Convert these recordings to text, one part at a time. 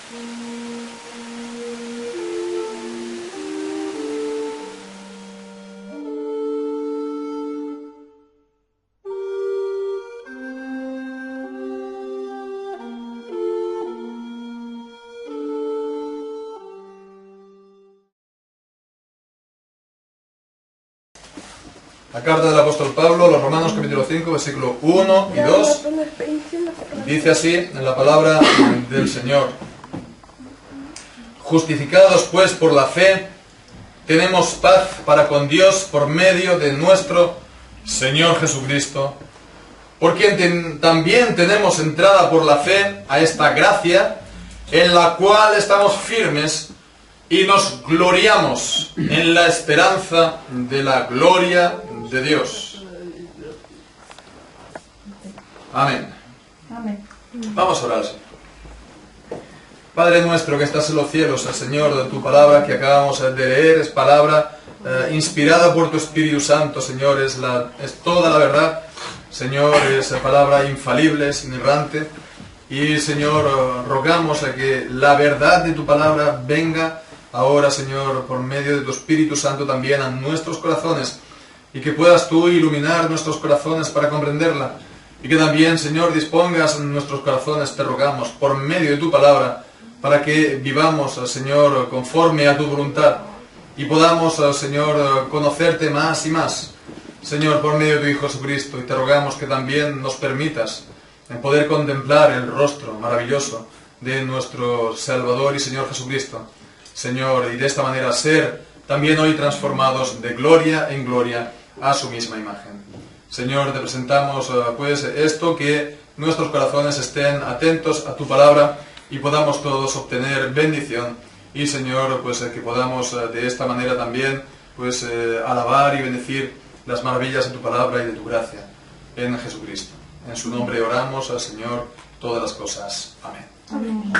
La carta del apóstol Pablo a los Romanos capítulo 5, versículo 1 y 2, dice así en la palabra del Señor: justificados pues por la fe, tenemos paz para con Dios por medio de nuestro Señor Jesucristo, por quien también tenemos entrada por la fe a esta gracia, en la cual estamos firmes y nos gloriamos en la esperanza de la gloria de Dios. Amén. Amén. Vamos a orar, Señor. Padre nuestro que estás en los cielos, Señor, de tu palabra que acabamos de leer es palabra inspirada por tu Espíritu Santo, Señor, es toda la verdad, Señor, es palabra infalible, es inerrante, y Señor, rogamos a que la verdad de tu palabra venga ahora, Señor, por medio de tu Espíritu Santo también a nuestros corazones, y que puedas tú iluminar nuestros corazones para comprenderla, y que también, Señor, dispongas nuestros corazones, te rogamos, por medio de tu palabra, para que vivamos, Señor, conforme a tu voluntad, y podamos, Señor, conocerte más y más, Señor, por medio de tu Hijo Jesucristo, y te rogamos que también nos permitas poder contemplar el rostro maravilloso de nuestro Salvador y Señor Jesucristo, Señor, y de esta manera ser también hoy transformados de gloria en gloria a su misma imagen. Señor, te presentamos pues esto, que nuestros corazones estén atentos a tu palabra y podamos todos obtener bendición, y Señor, pues que podamos de esta manera también pues alabar y bendecir las maravillas de tu palabra y de tu gracia en Jesucristo. En su nombre oramos al Señor todas las cosas. Amén. Amén.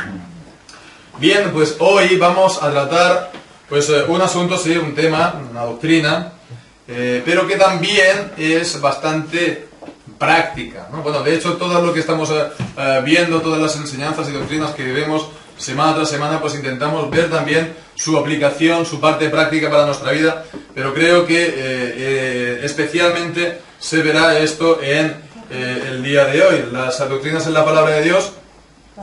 Bien, pues hoy vamos a tratar pues un asunto, sí, un tema, una doctrina, pero que también es bastante práctica, ¿no? Bueno, de hecho, todo lo que estamos viendo, todas las enseñanzas y doctrinas que vemos semana tras semana, pues intentamos ver también su aplicación, su parte práctica para nuestra vida, pero creo que especialmente se verá esto en el día de hoy. Las doctrinas en la palabra de Dios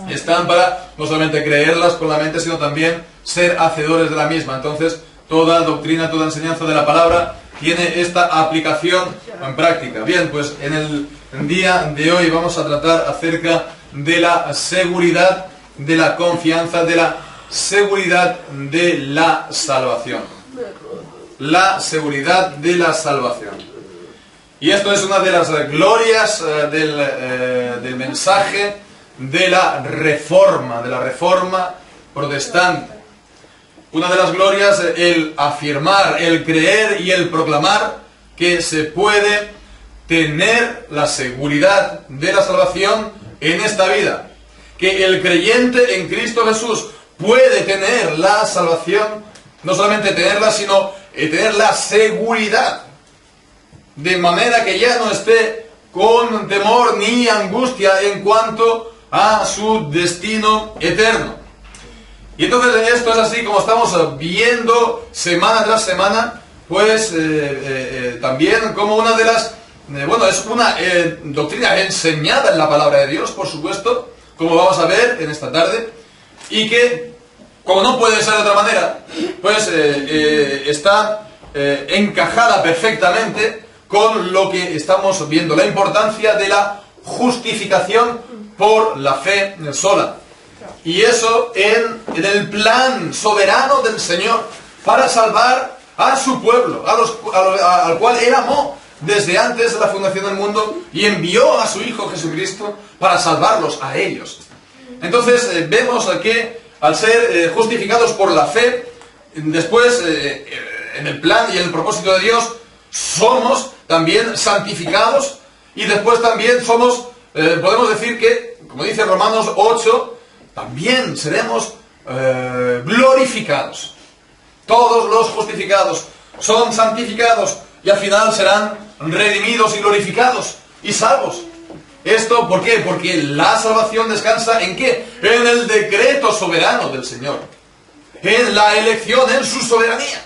están para no solamente creerlas con la mente, sino también ser hacedores de la misma. Entonces, toda doctrina, toda enseñanza de la palabra tiene esta aplicación en práctica. Bien, pues en el día de hoy vamos a tratar acerca de la seguridad, de la confianza, de la seguridad de la salvación. La seguridad de la salvación. Y esto es una de las glorias del mensaje de la reforma protestante. Una de las glorias, el afirmar, el creer y el proclamar que se puede tener la seguridad de la salvación en esta vida. Que el creyente en Cristo Jesús puede tener la salvación, no solamente tenerla, sino tener la seguridad, de manera que ya no esté con temor ni angustia en cuanto a su destino eterno. Y entonces esto es así como estamos viendo semana tras semana, pues también como una de las, es una doctrina enseñada en la palabra de Dios, por supuesto, como vamos a ver en esta tarde, y que, como no puede ser de otra manera, pues está encajada perfectamente con lo que estamos viendo, la importancia de la justificación por la fe sola. Y eso en el plan soberano del Señor para salvar a su pueblo, al cual Él amó desde antes de la fundación del mundo y envió a su Hijo Jesucristo para salvarlos a ellos. Entonces vemos que al ser justificados por la fe, después en el plan y en el propósito de Dios, somos también santificados, y después también somos, podemos decir que, como dice Romanos 8, también seremos glorificados. Todos los justificados son santificados y al final serán redimidos y glorificados y salvos. ¿Esto por qué? Porque la salvación descansa ¿en qué? En el decreto soberano del Señor. En la elección, en su soberanía.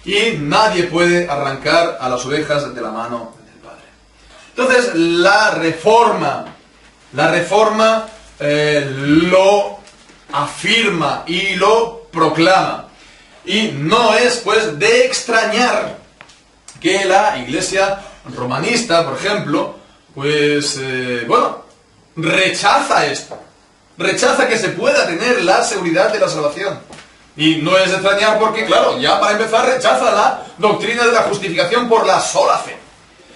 Y nadie puede arrancar a las ovejas de la mano del Padre. Entonces, la reforma lo afirma y lo proclama. Y no es, pues, de extrañar que la Iglesia romanista, por ejemplo, pues, rechaza esto. Rechaza que se pueda tener la seguridad de la salvación. Y no es de extrañar porque, claro, ya para empezar rechaza la doctrina de la justificación por la sola fe.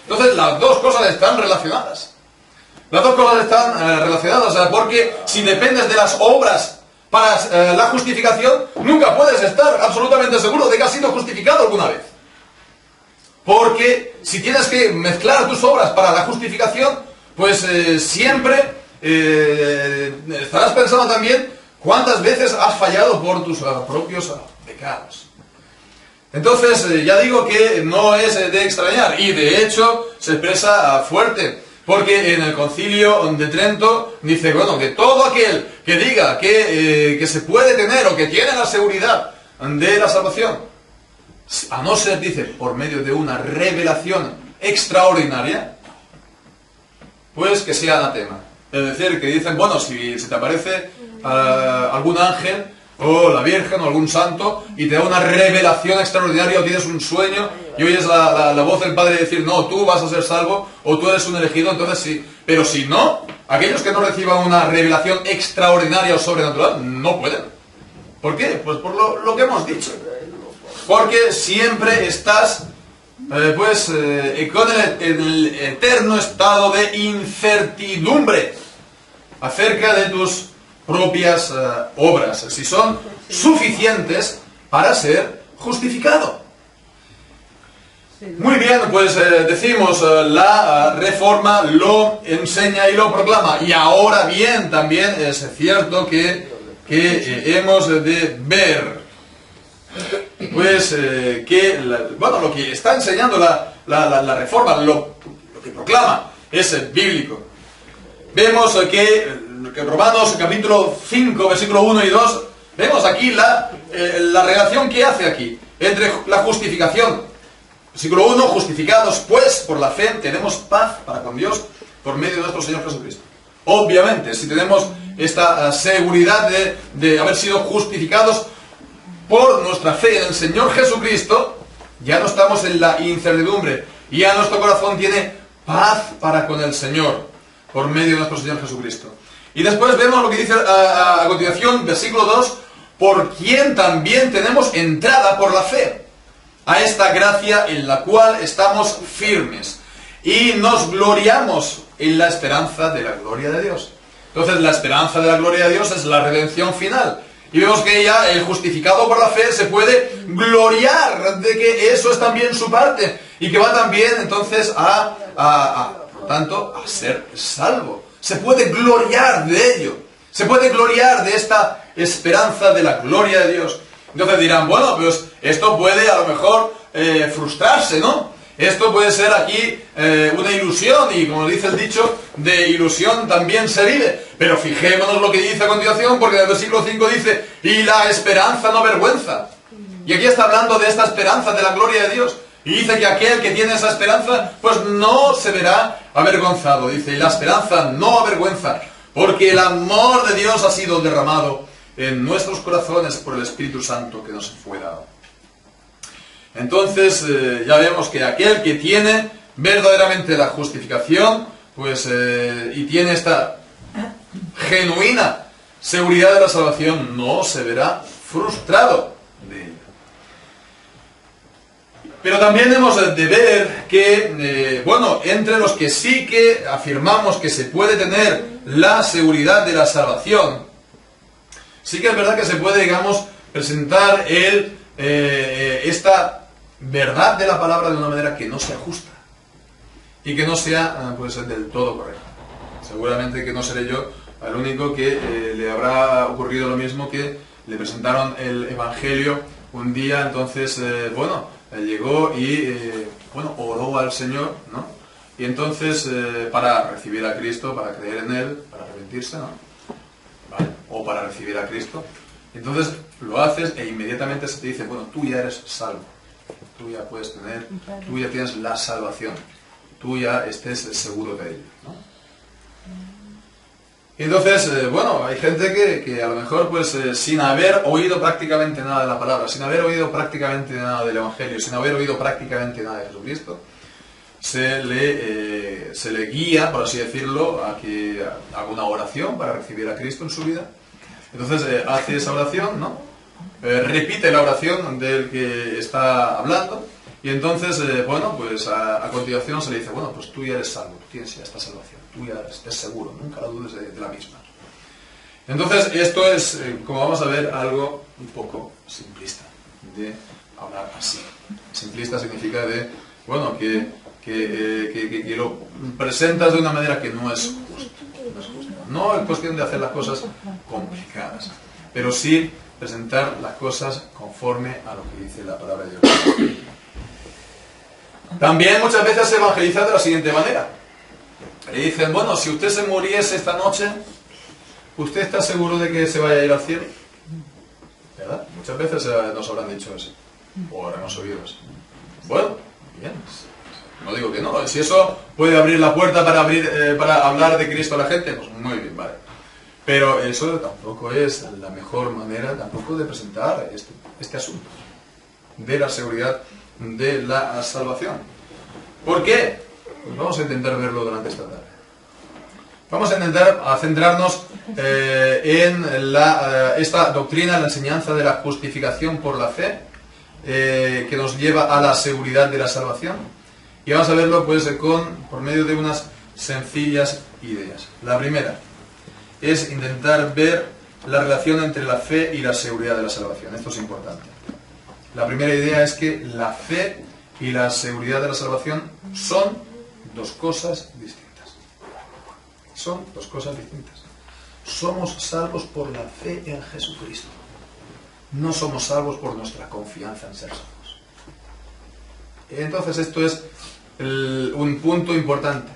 Entonces, las dos cosas están relacionadas. Las dos cosas están relacionadas, porque si dependes de las obras para la justificación, nunca puedes estar absolutamente seguro de que has sido justificado alguna vez. Porque si tienes que mezclar tus obras para la justificación, pues siempre estarás pensando también cuántas veces has fallado por tus propios pecados. Entonces, ya digo que no es de extrañar, y de hecho se expresa fuerte, porque en el Concilio de Trento dice, que todo aquel que diga que se puede tener o que tiene la seguridad de la salvación, a no ser, dice, por medio de una revelación extraordinaria, pues que sea anatema. Es decir, que dicen, si te aparece algún ángel o la Virgen o algún santo y te da una revelación extraordinaria o tienes un sueño y oyes la voz del Padre decir, no, tú vas a ser salvo o tú eres un elegido, entonces sí. Pero si no, aquellos que no reciban una revelación extraordinaria o sobrenatural no pueden. ¿Por qué? Pues por lo que hemos dicho. Porque siempre estás con el eterno estado de incertidumbre acerca de tus propias obras, si son suficientes para ser justificado. Muy bien, pues decimos, la Reforma lo enseña y lo proclama. Y ahora bien, también es cierto que hemos de ver, pues, lo que está enseñando la Reforma, lo que proclama, es bíblico. Vemos que en Romanos capítulo 5, versículo 1 y 2, vemos aquí la relación que hace aquí entre la justificación. Versículo 1, justificados pues por la fe tenemos paz para con Dios por medio de nuestro Señor Jesucristo. Obviamente, si tenemos esta seguridad de haber sido justificados por nuestra fe en el Señor Jesucristo, ya no estamos en la incertidumbre, y ya nuestro corazón tiene paz para con el Señor por medio de nuestro Señor Jesucristo. Y después vemos lo que dice a continuación, versículo 2, por quien también tenemos entrada por la fe a esta gracia en la cual estamos firmes y nos gloriamos en la esperanza de la gloria de Dios. Entonces, la esperanza de la gloria de Dios es la redención final. Y vemos que ya el justificado por la fe se puede gloriar de que eso es también su parte y que va también entonces por tanto, a ser salvo. Se puede gloriar de ello. Se puede gloriar de esta esperanza de la gloria de Dios. Entonces dirán, pues esto puede a lo mejor frustrarse, ¿no? Esto puede ser aquí una ilusión, y como dice el dicho, de ilusión también se vive. Pero fijémonos lo que dice a continuación, porque en el versículo 5 dice, y la esperanza no avergüenza. Y aquí está hablando de esta esperanza de la gloria de Dios. Y dice que aquel que tiene esa esperanza, pues no se verá avergonzado. Dice, y la esperanza no avergüenza, porque el amor de Dios ha sido derramado en nuestros corazones por el Espíritu Santo que nos fue dado. Entonces, ya vemos que aquel que tiene verdaderamente la justificación, pues, y tiene esta genuina seguridad de la salvación, no se verá frustrado de ella. Pero también hemos de ver que, entre los que sí que afirmamos que se puede tener la seguridad de la salvación, sí que es verdad que se puede, digamos, presentar esta verdad de la palabra de una manera que no sea justa y que no sea del todo correcta. Seguramente que no seré yo el único que le habrá ocurrido lo mismo, que le presentaron el Evangelio un día, entonces, llegó y, oró al Señor, ¿no? y entonces para recibir a Cristo, para creer en Él, para arrepentirse, ¿no? ¿Vale? O para recibir a Cristo. Entonces lo haces e inmediatamente se te dice, bueno, tú ya eres salvo. Tú ya puedes tener, tú ya tienes la salvación. Tú ya estés seguro de ello, ¿no? Y entonces, bueno, hay gente que a lo mejor, pues, sin haber oído prácticamente nada de la palabra, sin haber oído prácticamente nada del Evangelio, sin haber oído prácticamente nada de Jesucristo, se le guía, por así decirlo, a que haga una oración para recibir a Cristo en su vida. Entonces hace esa oración, ¿no? Repite la oración del que está hablando, y entonces, bueno, pues a continuación se le dice, bueno, pues tú ya eres salvo, tú tienes ya esta salvación, tú ya estés seguro, nunca la dudes de la misma. Entonces esto es, como vamos a ver, algo un poco simplista de hablar así. Simplista significa de, bueno, que lo presentas de una manera que no es justa. No es cuestión de hacer las cosas complicadas, pero sí presentar las cosas conforme a lo que dice la palabra de Dios. También muchas veces se evangeliza de la siguiente manera. Le dicen, bueno, si usted se muriese esta noche, ¿usted está seguro de que se vaya a ir al cielo? ¿Verdad? Muchas veces nos habrán dicho eso, o habremos oído eso. Bueno, bien. No digo que no. Si eso puede abrir la puerta para hablar de Cristo a la gente, pues muy bien, vale. Pero eso tampoco es la mejor manera tampoco de presentar este asunto de la seguridad de la salvación. ¿Por qué? Pues vamos a intentar verlo durante esta tarde. Vamos a intentar centrarnos en esta doctrina, la enseñanza de la justificación por la fe, que nos lleva a la seguridad de la salvación. Y vamos a verlo pues por medio de unas sencillas ideas. La primera es intentar ver la relación entre la fe y la seguridad de la salvación. Esto es importante. La primera idea es que la fe y la seguridad de la salvación son dos cosas distintas. Son dos cosas distintas. Somos salvos por la fe en Jesucristo. No somos salvos por nuestra confianza en ser salvos. Entonces esto es un punto importante.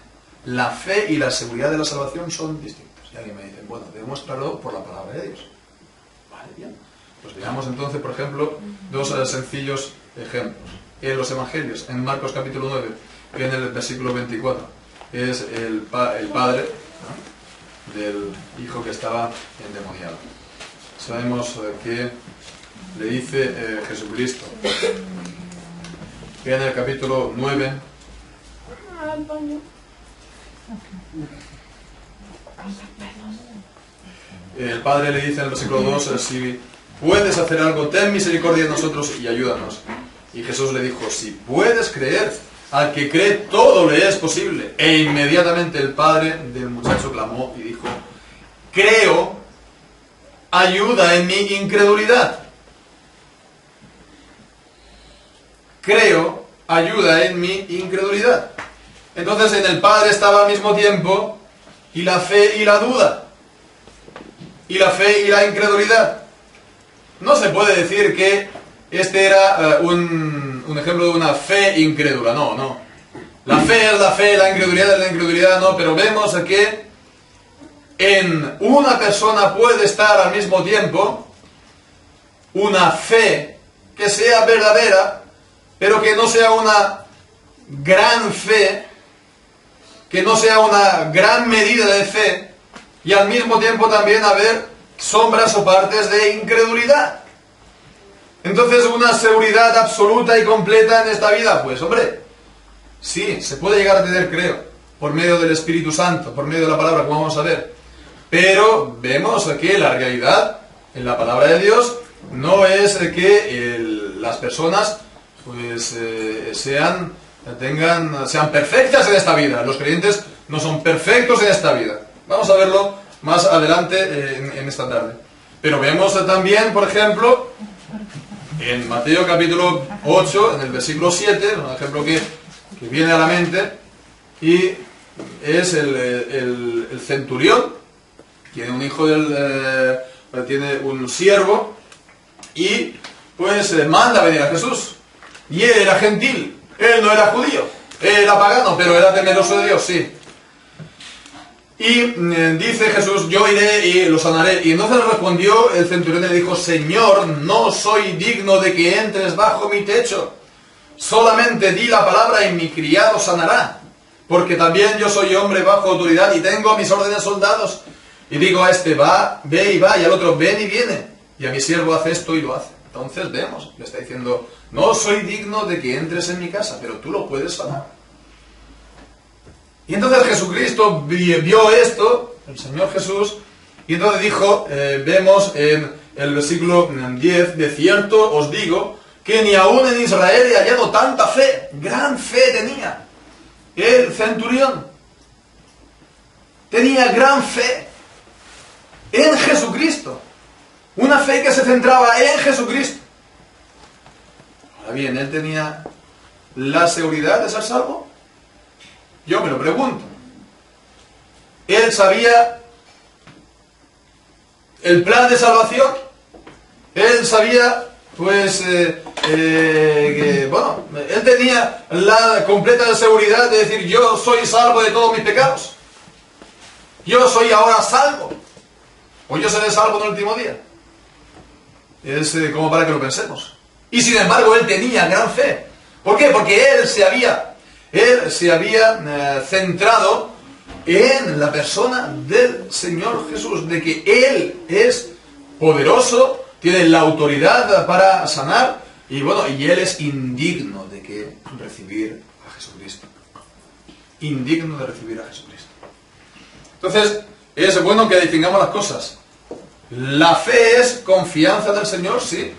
La fe y la seguridad de la salvación son distintos. Y alguien me dice, bueno, demuéstralo por la palabra de Dios. Vale, bien. Pues veamos entonces, por ejemplo, dos sencillos ejemplos. En los evangelios, en Marcos capítulo 9, que en el versículo 24, es el padre, ¿no?, del hijo que estaba endemoniado. Sabemos que le dice Jesucristo, que en el capítulo 9, el padre le dice en el versículo 2, si puedes hacer algo, ten misericordia de nosotros y ayúdanos. Y Jesús le dijo, si puedes creer, al que cree todo le es posible. E inmediatamente el padre del muchacho clamó y dijo, creo, ayuda en mi incredulidad. Creo, ayuda en mi incredulidad. Entonces en el padre estaba al mismo tiempo y la fe y la duda. Y la fe y la incredulidad. No se puede decir que este era un ejemplo de una fe incrédula. No, no. La fe es la fe, la incredulidad es la incredulidad, no. Pero vemos que en una persona puede estar al mismo tiempo una fe que sea verdadera, pero que no sea una gran fe, que no sea una gran medida de fe, y al mismo tiempo también haber sombras o partes de incredulidad. Entonces, una seguridad absoluta y completa en esta vida, pues hombre, sí, se puede llegar a tener, creo, por medio del Espíritu Santo, por medio de la palabra, como vamos a ver. Pero vemos que la realidad en la palabra de Dios no es que las personas pues sean perfectas en esta vida. Los creyentes no son perfectos en esta vida. Vamos a verlo más adelante en esta tarde. Pero vemos también, por ejemplo, en Mateo capítulo 8, en el versículo 7, un ejemplo que viene a la mente, y es el centurión. Tiene un hijo tiene un siervo, y pues manda a venir a Jesús. Y él era gentil, él no era judío. Era pagano, pero era temeroso de Dios, sí. Y dice Jesús, yo iré y lo sanaré. Y entonces le respondió el centurión y le dijo, Señor, no soy digno de que entres bajo mi techo. Solamente di la palabra y mi criado sanará. Porque también yo soy hombre bajo autoridad y tengo a mis órdenes soldados. Y digo a este, va, ve y va, y al otro, ven y viene. Y a mi siervo hace esto y lo hace. Entonces vemos, le está diciendo, no soy digno de que entres en mi casa, pero tú lo puedes sanar. Y entonces Jesucristo vio esto, el Señor Jesús, y entonces dijo, vemos en el versículo 10, de cierto os digo, que ni aún en Israel he hallado tanta fe, gran fe tenía el centurión. Tenía gran fe en Jesucristo. Una fe que se centraba en Jesucristo. Ahora bien, ¿él tenía la seguridad de ser salvo? Yo me lo pregunto. ¿Él sabía el plan de salvación? ¿Él sabía, pues, bueno, él tenía la completa seguridad de decir, yo soy salvo de todos mis pecados? Yo soy ahora salvo. O yo seré salvo en el último día. Es como para que lo pensemos. Y sin embargo, él tenía gran fe. ¿Por qué? Porque él se había centrado en la persona del Señor Jesús, de que Él es poderoso, tiene la autoridad para sanar, y bueno, y Él es indigno de que recibir a Jesucristo. Indigno de recibir a Jesucristo. Entonces, es bueno que distingamos las cosas. La fe es confianza del Señor, sí.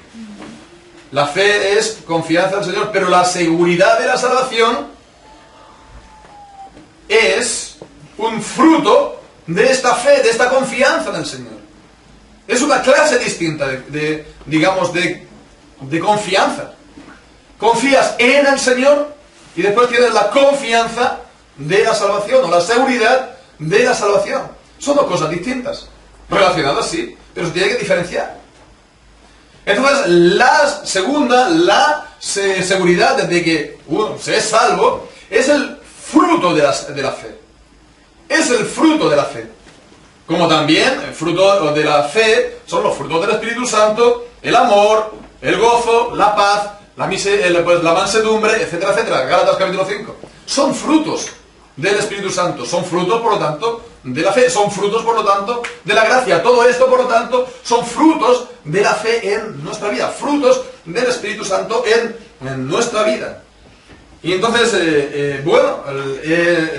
La fe es confianza del Señor, pero la seguridad de la salvación es un fruto de esta fe, de esta confianza en el Señor. Es una clase distinta digamos, de confianza. Confías en el Señor y después tienes la confianza de la salvación o la seguridad de la salvación. Son dos cosas distintas. Relacionadas, sí, pero se tiene que diferenciar. Entonces, la segunda, la seguridad de que uno se es salvo, es el fruto de la fe. Es el fruto de la fe. Como también el fruto de la fe son los frutos del Espíritu Santo, el amor, el gozo, la paz, la mansedumbre, etcétera, etcétera. Gálatas capítulo 5. Son frutos del Espíritu Santo. Son frutos, por lo tanto, de la fe. Son frutos, por lo tanto, de la gracia. Todo esto, por lo tanto, son frutos de la fe en nuestra vida. Frutos del Espíritu Santo en nuestra vida. Y entonces, bueno,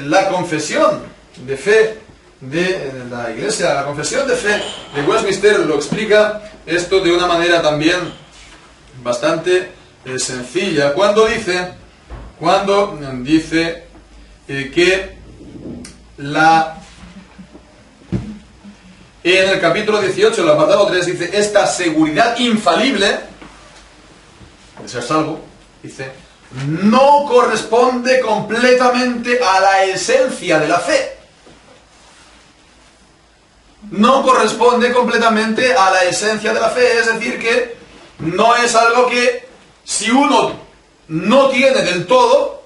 la confesión de fe de la Iglesia, la confesión de fe de Westminster lo explica esto de una manera también bastante sencilla. Cuando dice que en el capítulo 18, el apartado 3, dice, esta seguridad infalible de ser salvo, dice, no corresponde completamente a la esencia de la fe. No corresponde completamente a la esencia de la fe, es decir, que no es algo que si uno no tiene del todo,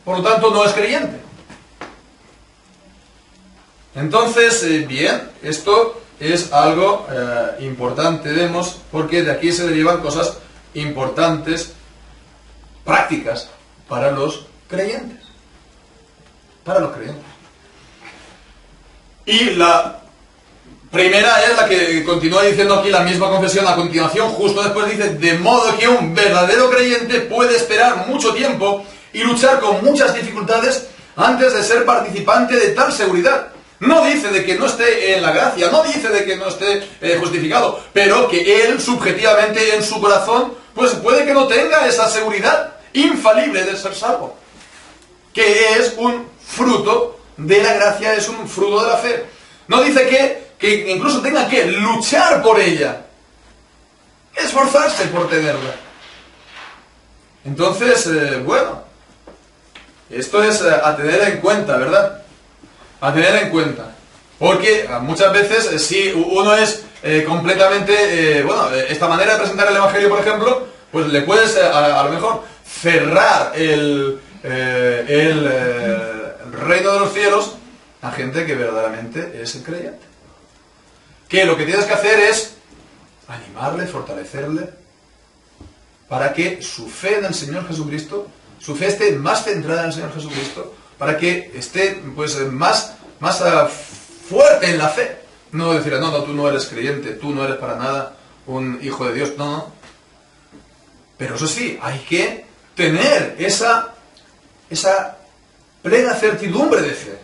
por lo tanto no es creyente. Entonces, bien, esto es algo importante, vemos, porque de aquí se derivan cosas importantes, prácticas, para los creyentes. Para los creyentes. Y la primera es la que continúa diciendo aquí la misma confesión a continuación, justo después dice, de modo que un verdadero creyente puede esperar mucho tiempo y luchar con muchas dificultades antes de ser participante de tal seguridad. No dice de que no esté en la gracia, no dice de que no esté justificado, pero que él subjetivamente en su corazón, pues puede que no tenga esa seguridad infalible de ser salvo, que es un fruto de la gracia, es un fruto de la fe. No dice que incluso tenga que luchar por ella, esforzarse por tenerla. Entonces, bueno, esto es a tener en cuenta, ¿verdad? A tener en cuenta. Porque muchas veces, si uno es completamente, bueno, esta manera de presentar el Evangelio, por ejemplo, pues le puedes a lo mejor cerrar el reino de los cielos a gente que verdaderamente es creyente. Que lo que tienes que hacer es animarle, fortalecerle, para que su fe en el Señor Jesucristo, su fe esté más centrada en el Señor Jesucristo, para que esté pues más fuerte en la fe. No decir, no, tú no eres creyente, tú no eres para nada un hijo de Dios, no. Pero eso sí, hay que tener esa plena certidumbre de fe.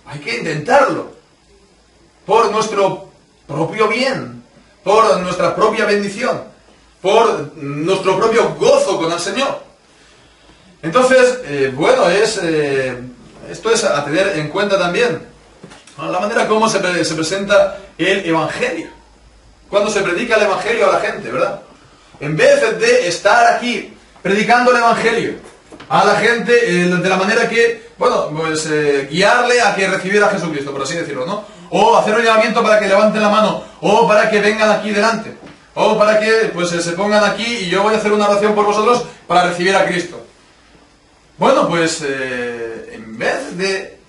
Hay que intentarlo, por nuestro propio bien, por nuestra propia bendición, por nuestro propio gozo con el Señor. Entonces, esto es a tener en cuenta también, la manera como se presenta el Evangelio. Cuando se predica el Evangelio a la gente, ¿verdad? En vez de estar aquí predicando el Evangelio a la gente de la manera que, guiarle a que recibiera a Jesucristo, por así decirlo, ¿no? O hacer un llamamiento para que levanten la mano, o para que vengan aquí delante, o para que se pongan aquí y yo voy a hacer una oración por vosotros para recibir a Cristo. En vez de,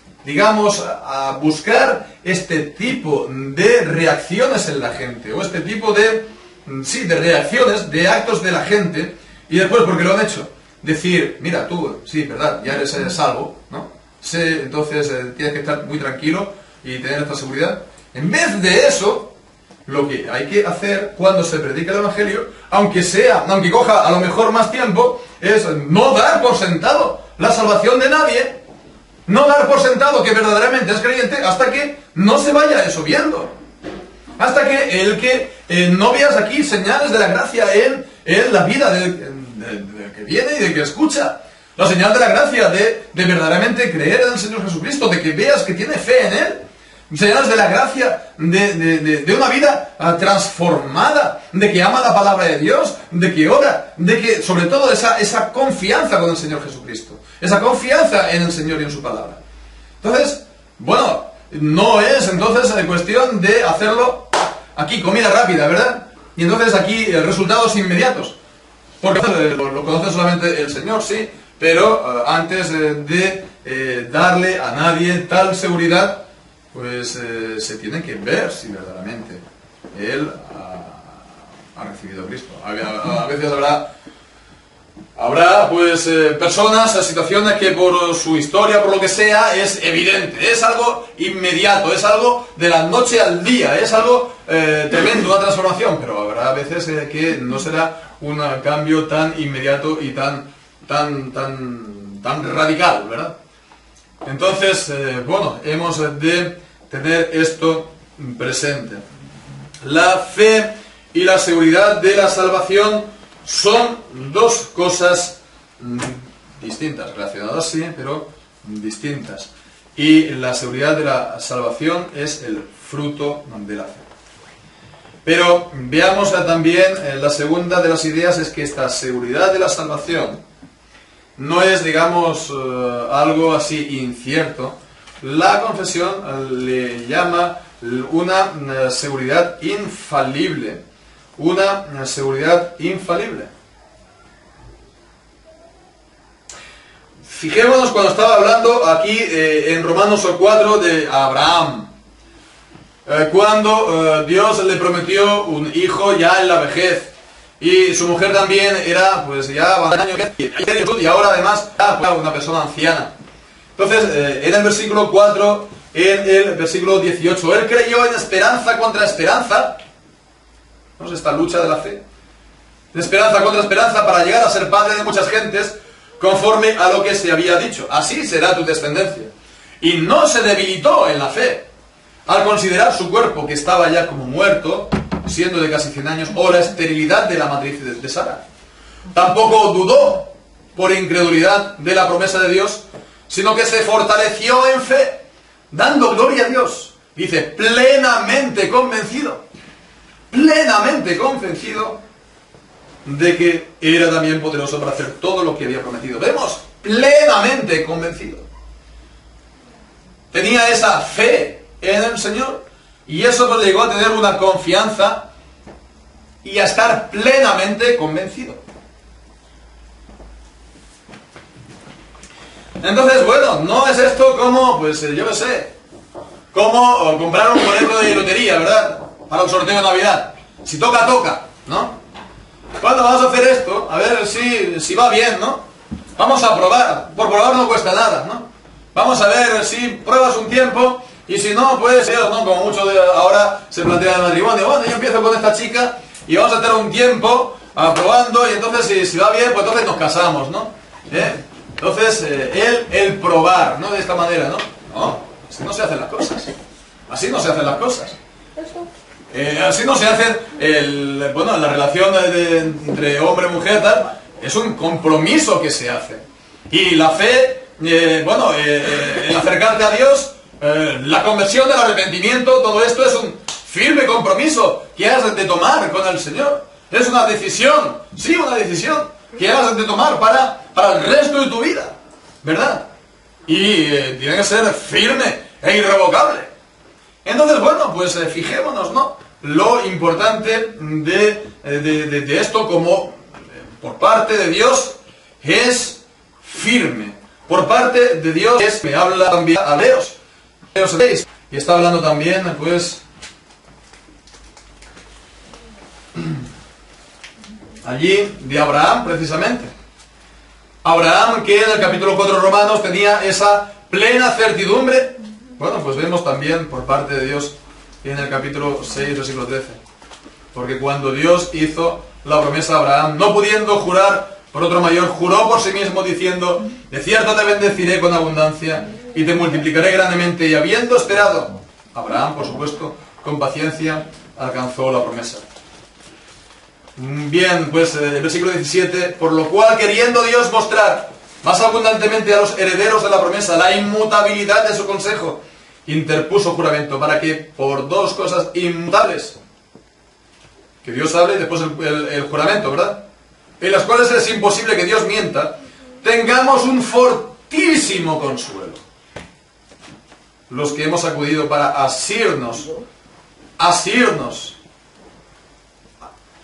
a buscar este tipo de reacciones en la gente, o este tipo de reacciones, de actos de la gente, y después, porque lo han hecho, decir, mira, tú, sí, verdad, ya eres salvo, ¿no? Entonces tienes que estar muy tranquilo y tener esta seguridad. En vez de eso, lo que hay que hacer cuando se predica el Evangelio, aunque coja a lo mejor más tiempo, es no dar por sentado la salvación de nadie, no dar por sentado que verdaderamente es creyente hasta que no se vaya eso viendo. Hasta que no veas aquí señales de la gracia en la vida del que viene y del que escucha. La señal de la gracia de verdaderamente creer en el Señor Jesucristo, de que veas que tiene fe en Él. Señales de la gracia de una vida transformada, de que ama la palabra de Dios, de que ora, de que sobre todo esa confianza con el Señor Jesucristo, esa confianza en el Señor y en su palabra. Entonces, no es entonces cuestión de hacerlo aquí, comida rápida, ¿verdad? Y entonces aquí resultados inmediatos. Porque lo conoce solamente el Señor, sí, pero antes de darle a nadie tal seguridad, se tiene que ver si verdaderamente él ha recibido a Cristo. A veces habrá personas, situaciones que por su historia, por lo que sea, es evidente, es algo inmediato, es algo de la noche al día, es algo tremendo, una transformación, pero habrá veces que no será un cambio tan inmediato y tan radical, ¿verdad? Entonces, hemos de tener esto presente. La fe y la seguridad de la salvación son dos cosas distintas, relacionadas sí, pero distintas. Y la seguridad de la salvación es el fruto de la fe. Pero veamos también, la segunda de las ideas es que esta seguridad de la salvación no es, algo así incierto. La confesión le llama una seguridad infalible. Una seguridad infalible. Fijémonos cuando estaba hablando aquí en Romanos 4 de Abraham. Cuando Dios le prometió un hijo ya en la vejez. Y su mujer también era, ya años y ahora además una persona anciana. Entonces, en el versículo 4, en el versículo 18, él creyó en esperanza contra esperanza. ¿No? Esta lucha de la fe. En esperanza contra esperanza para llegar a ser padre de muchas gentes, conforme a lo que se había dicho. Así será tu descendencia. Y no se debilitó en la fe, al considerar su cuerpo, que estaba ya como muerto, siendo de casi 100 años, o la esterilidad de la matriz de Sara. Tampoco dudó por incredulidad de la promesa de Dios, sino que se fortaleció en fe, dando gloria a Dios. Dice, plenamente convencido de que era también poderoso para hacer todo lo que había prometido. Vemos, plenamente convencido. Tenía esa fe en el Señor. Y eso le llegó a tener una confianza y a estar plenamente convencido. Entonces, bueno, no es esto como, pues yo qué sé, como comprar un boleto de lotería, ¿verdad? Para un sorteo de Navidad. Si toca, toca, ¿no? Cuando vamos a hacer esto, a ver si va bien, ¿no? Vamos a probar, por probar no cuesta nada, ¿no? Vamos a ver si pruebas un tiempo y si no, pues, ¿no? Como mucho de ahora se plantea el matrimonio. Bueno, yo empiezo con esta chica y vamos a tener un tiempo probando y entonces si va bien, pues entonces nos casamos, ¿no? Entonces, el probar, ¿no? De esta manera, ¿no? No, así no se hacen las cosas. Así no se hacen las cosas. Así no se hacen, la relación entre hombre y mujer, tal, es un compromiso que se hace. Y la fe, el acercarte a Dios, la conversión, el arrepentimiento, todo esto es un firme compromiso que has de tomar con el Señor. Es una decisión, sí, una decisión que has de tomar para el resto de tu vida, ¿verdad? Y tiene que ser firme e irrevocable. Entonces, bueno, pues fijémonos, ¿no? Lo importante de esto como por parte de Dios es firme. Por parte de Dios me habla también a Hebreos 6. Y está hablando también, pues, allí de Abraham, precisamente. Abraham, que en el capítulo 4 de Romanos tenía esa plena certidumbre. Bueno, pues vemos también por parte de Dios en el capítulo 6, versículo 13. Porque cuando Dios hizo la promesa a Abraham, no pudiendo jurar por otro mayor, juró por sí mismo diciendo: de cierto te bendeciré con abundancia y te multiplicaré grandemente. Y habiendo esperado, Abraham, por supuesto, con paciencia, alcanzó la promesa. Bien, pues el versículo 17, por lo cual, queriendo Dios mostrar más abundantemente a los herederos de la promesa la inmutabilidad de su consejo, interpuso juramento para que por dos cosas inmutables, que Dios hable y después el juramento, ¿verdad?, en las cuales es imposible que Dios mienta, tengamos un fortísimo consuelo. Los que hemos acudido para asirnos,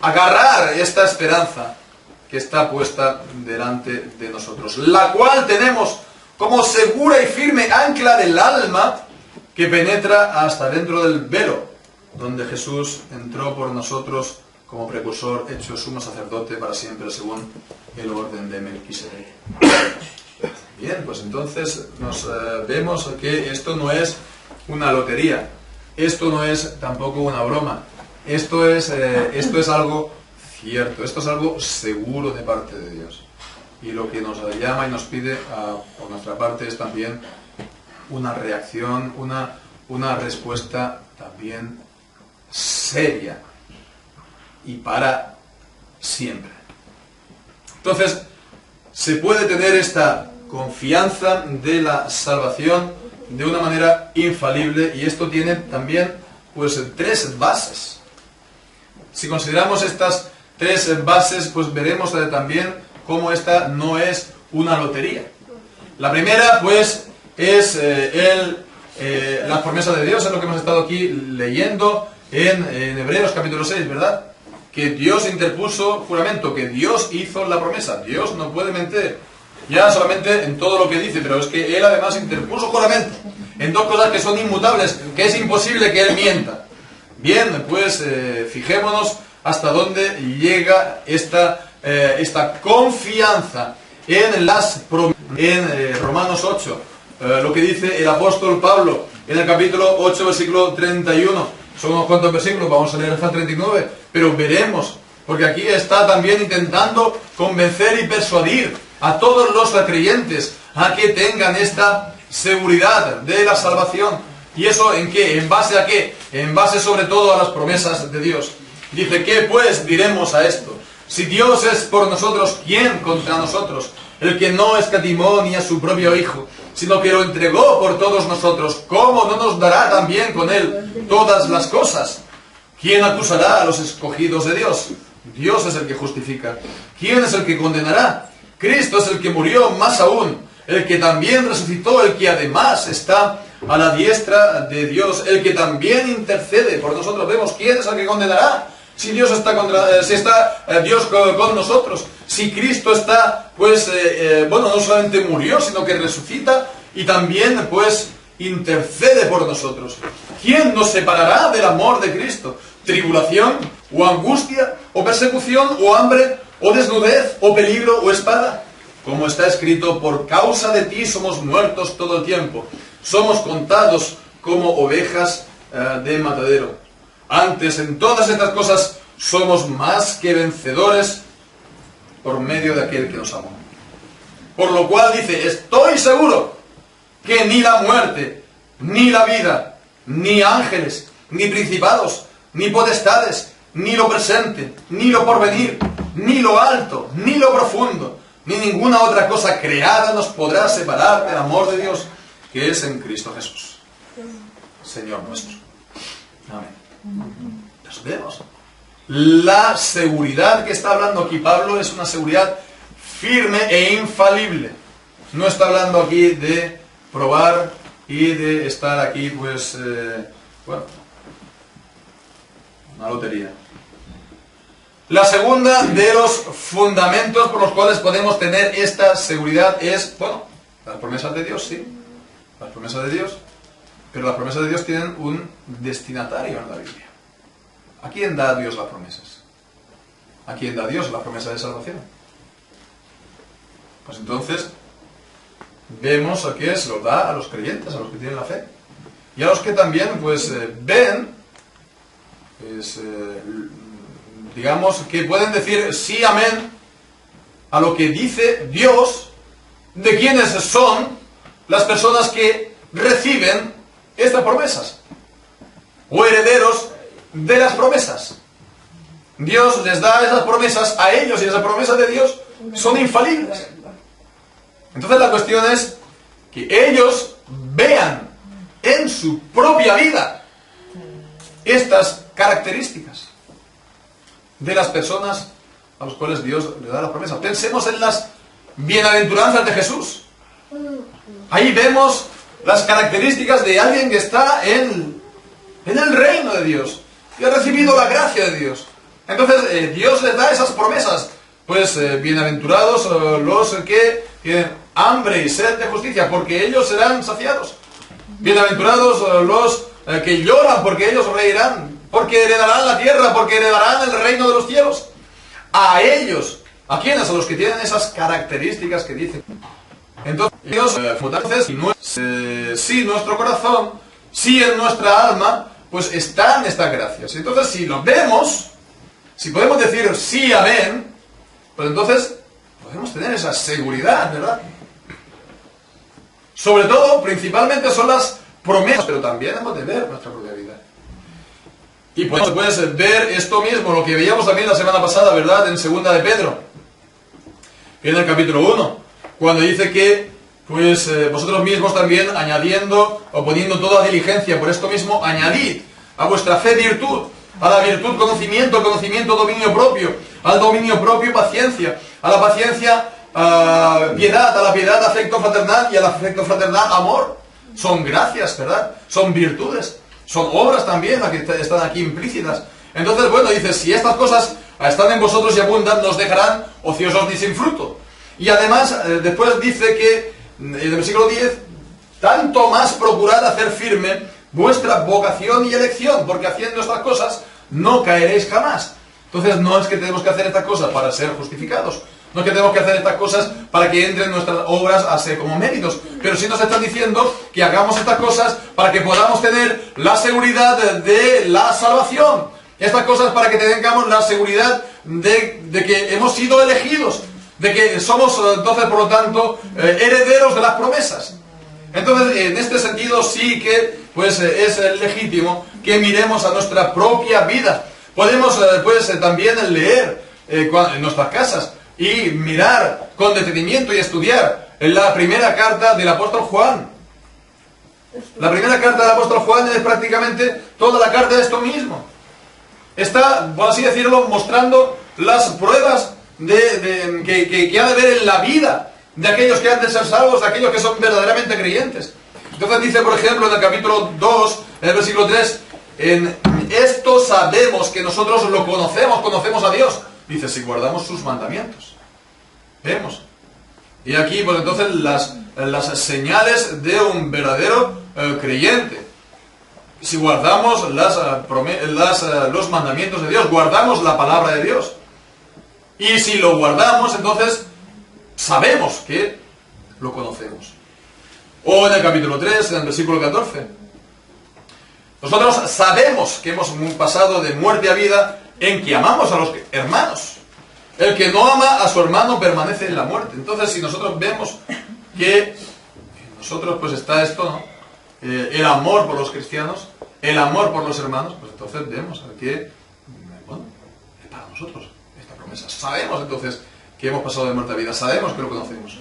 agarrar esta esperanza que está puesta delante de nosotros, la cual tenemos como segura y firme ancla del alma que penetra hasta dentro del velo, donde Jesús entró por nosotros como precursor, hecho sumo sacerdote para siempre según el orden de Melquisedec. Bien, pues entonces vemos que esto no es una lotería, esto no es tampoco una broma, esto es algo cierto, esto es algo seguro de parte de Dios. Y lo que nos llama y nos pide por nuestra parte es también una reacción, una respuesta también seria y para siempre. Entonces, se puede tener esta confianza de la salvación de una manera infalible, y esto tiene también pues tres bases. Si consideramos estas tres bases, pues veremos también cómo esta no es una lotería. La primera, pues, es la promesa de Dios, es lo que hemos estado aquí leyendo en Hebreos capítulo 6, ¿verdad? Que Dios interpuso juramento, que Dios hizo la promesa. Dios no puede mentir, ya solamente en todo lo que dice, pero es que Él además interpuso juramento en dos cosas que son inmutables, que es imposible que Él mienta. Bien, pues fijémonos hasta dónde llega esta confianza en las promesas. En Romanos 8, lo que dice el apóstol Pablo en el capítulo 8, versículo 31. Son unos cuantos versículos, vamos a leer hasta 39, pero veremos, porque aquí está también intentando convencer y persuadir a todos los creyentes a que tengan esta seguridad de la salvación. ¿Y eso en qué? ¿En base a qué? En base sobre todo a las promesas de Dios. Dice, ¿qué pues diremos a esto? Si Dios es por nosotros, ¿quién contra nosotros? El que no escatimó ni a su propio Hijo, sino que lo entregó por todos nosotros, ¿cómo no nos dará también con Él todas las cosas? ¿Quién acusará a los escogidos de Dios? Dios es el que justifica. ¿Quién es el que condenará? Cristo es el que murió, más aún, el que también resucitó, el que además está a la diestra de Dios, el que también intercede por nosotros. Vemos quién es el que condenará. Si Dios está Dios con nosotros, Si Cristo está, pues, bueno, no solamente murió, sino que resucita y también, pues, intercede por nosotros. ¿Quién nos separará del amor de Cristo? ¿Tribulación, o angustia, o persecución, o hambre, o desnudez, o peligro, o espada? Como está escrito, por causa de ti somos muertos todo el tiempo. Somos contados como ovejas de matadero. Antes, en todas estas cosas, somos más que vencedores por medio de aquel que nos amó. Por lo cual dice, estoy seguro que ni la muerte, ni la vida, ni ángeles, ni principados, ni potestades, ni lo presente, ni lo porvenir, ni lo alto, ni lo profundo, ni ninguna otra cosa creada nos podrá separar del amor de Dios que es en Cristo Jesús, Señor nuestro. Amén. Entonces vemos, la seguridad que está hablando aquí Pablo es una seguridad firme e infalible. No está hablando aquí de probar y de estar aquí, pues, bueno, una lotería. La segunda de los fundamentos por los cuales podemos tener esta seguridad es, bueno, las promesas de Dios, sí, las promesas de Dios, pero las promesas de Dios tienen un destinatario en la Biblia. ¿A quién da Dios las promesas? ¿A quién da Dios la promesa de salvación? Pues entonces vemos a que se lo da a los creyentes, a los que tienen la fe, y a los que también, pues, ven, pues, digamos, que pueden decir sí, amén, a lo que dice Dios, de quiénes son las personas que reciben estas promesas, o herederos de las promesas. Dios les da esas promesas a ellos, y esas promesas de Dios son infalibles. Entonces la cuestión es que ellos vean en su propia vida estas características de las personas a las cuales Dios le da la promesa. Pensemos en las bienaventuranzas de Jesús. Ahí vemos las características de alguien que está en el reino de Dios y ha recibido la gracia de Dios. Entonces Dios les da esas promesas. Pues bienaventurados los que tienen hambre y sed de justicia, porque ellos serán saciados. Bienaventurados los que lloran, porque ellos reirán, porque heredarán la tierra, porque heredarán el reino de los cielos. A ellos, ¿a quiénes? A los que tienen esas características que dicen. Entonces, si nuestro corazón, si en nuestra alma, pues están estas gracias. Entonces, si lo vemos, si podemos decir sí, amén, pues entonces podemos tener esa seguridad, ¿verdad? Sobre todo, principalmente son las promesas, pero también hemos de ver nuestra propia vida. Y puedes ver esto mismo, lo que veíamos también la semana pasada, ¿verdad? En 2 de Pedro, en el capítulo 1, cuando dice que, pues, vosotros mismos también añadiendo o poniendo toda diligencia, por esto mismo, añadid a vuestra fe virtud, a la virtud conocimiento, al conocimiento dominio propio, al dominio propio paciencia, a la paciencia piedad, a la piedad afecto fraternal y al afecto fraternal amor. Son gracias, ¿verdad? Son virtudes, son obras también las que están aquí implícitas. Entonces, bueno, dice, si estas cosas están en vosotros y abundan, nos dejarán ociosos ni sin fruto. Y además, después dice que, en el versículo 10, tanto más procurad hacer firme vuestra vocación y elección, porque haciendo estas cosas no caeréis jamás. Entonces, no es que tenemos que hacer estas cosas para ser justificados, no es que tenemos que hacer estas cosas para que entren nuestras obras a ser como méritos, pero sí nos están diciendo que hagamos estas cosas para que podamos tener la seguridad de la salvación. Estas cosas para que tengamos la seguridad de que hemos sido elegidos, de que somos entonces, por lo tanto, herederos de las promesas. Entonces, en este sentido sí que pues es legítimo que miremos a nuestra propia vida. Podemos pues también leer en nuestras casas y mirar con detenimiento y estudiar en la primera carta del apóstol Juan. La primera carta del apóstol Juan es prácticamente toda la carta de esto mismo. Está, por así decirlo, mostrando las pruebas que ha de ver en la vida de aquellos que han de ser salvos, de aquellos que son verdaderamente creyentes. Entonces dice, por ejemplo, en el capítulo 2, en el versículo 3, en esto sabemos que nosotros lo conocemos a Dios. Dice, si guardamos sus mandamientos. Vemos. Y aquí, pues entonces, las señales de un verdadero creyente. Si guardamos los mandamientos de Dios, guardamos la palabra de Dios. Y si lo guardamos, entonces sabemos que lo conocemos. O en el capítulo 3, en el versículo 14. Nosotros sabemos que hemos pasado de muerte a vida en que amamos a los hermanos. El que no ama a su hermano permanece en la muerte. Entonces, si nosotros vemos que en nosotros pues está esto, ¿no? El amor por los cristianos, el amor por los hermanos, pues entonces vemos que, bueno, es para nosotros esta promesa. Sabemos entonces que hemos pasado de muerte a vida, sabemos que lo conocemos.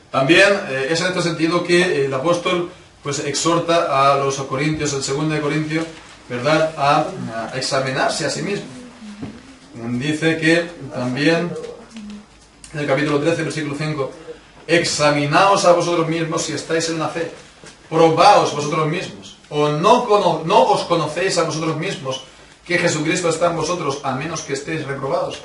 También es en este sentido que el apóstol pues exhorta a los corintios, el 2 de Corintios, ¿verdad?, a examinarse a sí mismo. Dice que también en el capítulo 13, versículo 5, examinaos a vosotros mismos si estáis en la fe, probaos vosotros mismos, o no os conocéis a vosotros mismos que Jesucristo está en vosotros, a menos que estéis reprobados.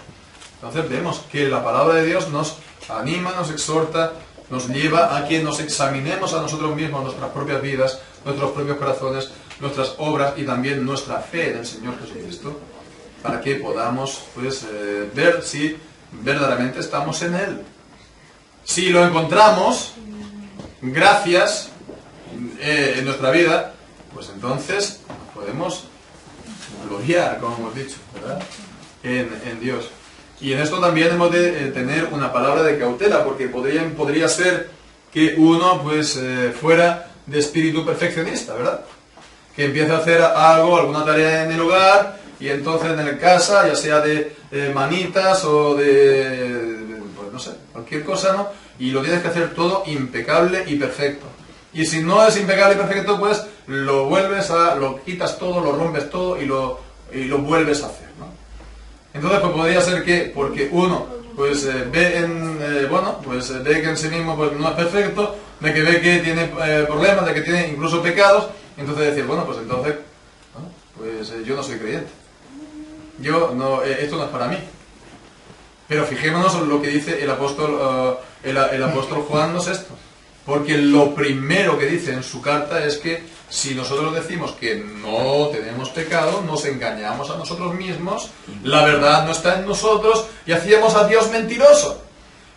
Entonces vemos que la palabra de Dios nos anima, nos exhorta, nos lleva a que nos examinemos a nosotros mismos, nuestras propias vidas, nuestros propios corazones, nuestras obras y también nuestra fe en el Señor Jesucristo, para que podamos pues ver si verdaderamente estamos en Él. Si lo encontramos, gracias en nuestra vida, pues entonces podemos gloriar, como hemos dicho, ¿verdad?, en Dios. Y en esto también hemos de tener una palabra de cautela, porque podría ser que uno pues fuera de espíritu perfeccionista, ¿verdad? Que empiece a hacer algo, alguna tarea en el hogar, y entonces en la casa, ya sea de manitas o pues no sé, cualquier cosa, ¿no? Y lo tienes que hacer todo impecable y perfecto. Y si no es impecable y perfecto, pues lo quitas todo, lo rompes todo y lo vuelves a hacer, ¿no? Entonces pues podría ser que, porque uno pues ve que en sí mismo pues no es perfecto, de que ve que tiene problemas, de que tiene incluso pecados, entonces decir, bueno, pues entonces, ¿no?, pues yo no soy creyente. Esto no es para mí. Pero fijémonos en lo que dice el apóstol Juan, no es esto. Porque lo primero que dice en su carta es que si nosotros decimos que no tenemos pecado, nos engañamos a nosotros mismos, la verdad no está en nosotros y hacíamos a Dios mentiroso.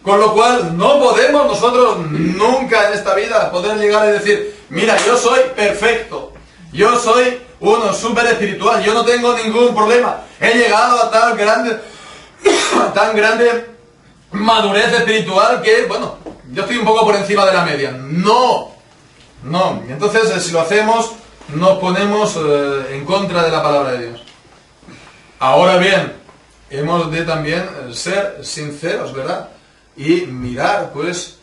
Con lo cual no podemos nosotros nunca en esta vida poder llegar a decir, mira, yo soy perfecto, yo soy uno súper espiritual, yo no tengo ningún problema, he llegado a tan grande madurez espiritual que, bueno, yo estoy un poco por encima de la media. No. Entonces, si lo hacemos, nos ponemos en contra de la palabra de Dios. Ahora bien, hemos de también ser sinceros, ¿verdad? Y mirar, pues,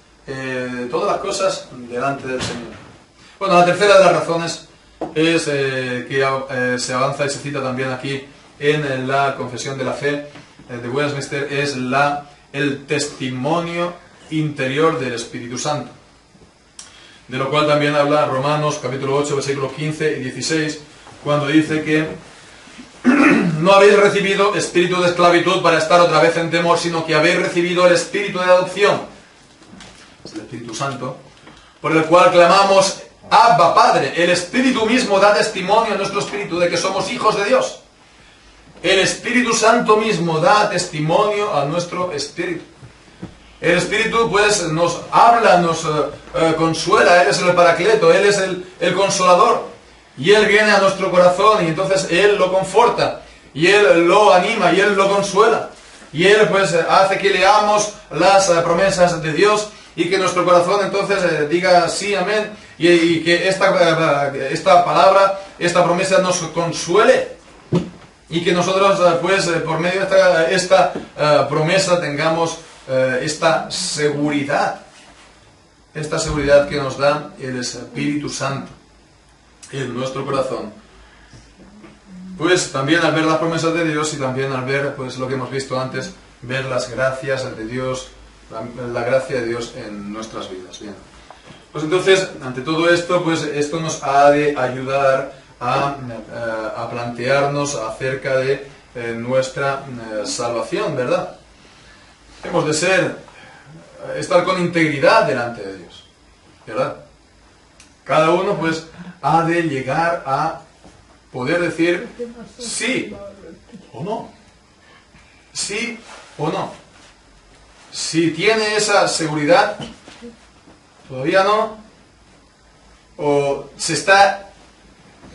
todas las cosas delante del Señor. Bueno, la tercera de las razones es que se avanza y se cita también aquí en la Confesión de la Fe de Westminster, es el testimonio interior del Espíritu Santo, de lo cual también habla Romanos capítulo 8 versículos 15 y 16, cuando dice que no habéis recibido espíritu de esclavitud para estar otra vez en temor, sino que habéis recibido el espíritu de adopción, es el Espíritu Santo, por el cual clamamos Abba, Padre. El Espíritu mismo da testimonio a nuestro espíritu de que somos hijos de Dios. El Espíritu Santo mismo da testimonio a nuestro espíritu. El Espíritu pues nos habla, nos consuela, Él es el Paracleto, Él es el Consolador. Y Él viene a nuestro corazón y entonces Él lo conforta, y Él lo anima, y Él lo consuela. Y Él pues hace que leamos las promesas de Dios y que nuestro corazón entonces diga sí, amén, y que esta palabra, esta promesa nos consuele. Y que nosotros pues por medio de esta promesa tengamos esta seguridad que nos da el Espíritu Santo en nuestro corazón. Pues también al ver las promesas de Dios y también al ver pues lo que hemos visto antes, ver las gracias de Dios, la gracia de Dios en nuestras vidas. Bien. Pues entonces, ante todo esto, pues esto nos ha de ayudar a plantearnos acerca de nuestra salvación, ¿verdad? Hemos de ser estar con integridad delante de Dios, ¿verdad? Cada uno pues ha de llegar a poder decir sí o no. Sí o no. Si tiene esa seguridad, todavía no, o se está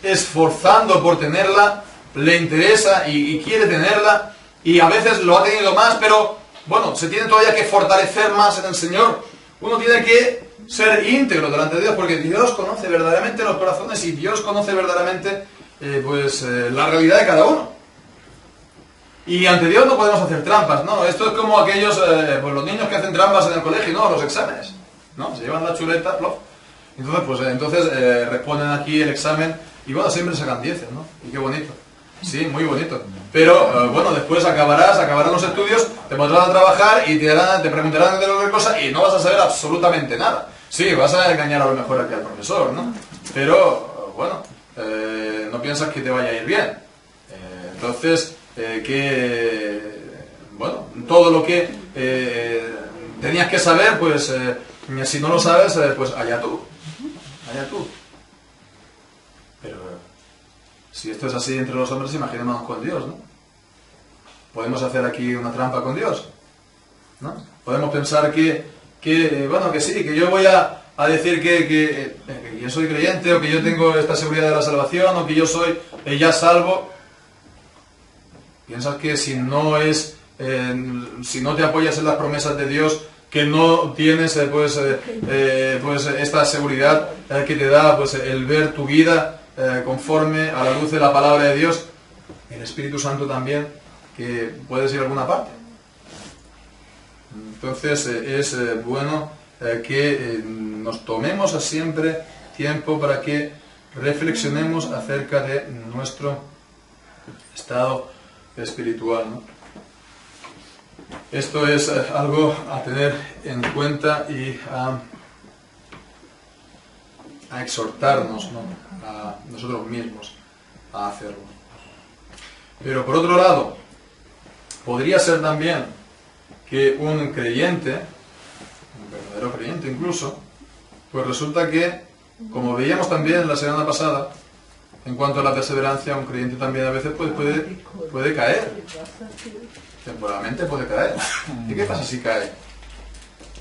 esforzando por tenerla, le interesa y quiere tenerla, y a veces lo ha tenido más, pero bueno, se tiene todavía que fortalecer más en el Señor. Uno tiene que ser íntegro delante de Dios, porque Dios conoce verdaderamente los corazones y Dios conoce verdaderamente la realidad de cada uno. Y ante Dios no podemos hacer trampas, ¿no? Esto es como aquellos, pues los niños que hacen trampas en el colegio, ¿no? Los exámenes, ¿no? Se llevan la chuleta, ¿no? Entonces responden aquí el examen y bueno, siempre sacan 10, ¿no? Y qué bonito. Sí, muy bonito. Pero bueno, después acabarán los estudios, te pondrán a trabajar y te preguntarán de cualquier cosa y no vas a saber absolutamente nada. Sí, vas a engañar a lo mejor aquí al profesor, ¿no? Pero bueno, no piensas que te vaya a ir bien. Entonces, bueno, todo lo que tenías que saber, pues si no lo sabes, pues allá tú. Pero si esto es así entre los hombres, imaginémonos con Dios, ¿no? Podemos hacer aquí una trampa con Dios, ¿no? Podemos pensar que sí, que yo voy a decir que yo soy creyente, o que yo tengo esta seguridad de la salvación, o que yo soy ya salvo. Piensas que si no te apoyas en las promesas de Dios, que no tienes pues esta seguridad que te da pues el ver tu vida conforme a la luz de la palabra de Dios, el Espíritu Santo también, que puedes ir a alguna parte. Entonces es bueno que nos tomemos siempre tiempo para que reflexionemos acerca de nuestro estado espiritual, ¿no? Esto es algo a tener en cuenta y a exhortarnos, ¿no? A nosotros mismos a hacerlo. Pero por otro lado, podría ser también que un creyente, un verdadero creyente incluso, pues resulta que, como veíamos también la semana pasada, en cuanto a la perseverancia, un creyente también a veces puede caer. Temporalmente puede caer. ¿Y qué pasa si cae?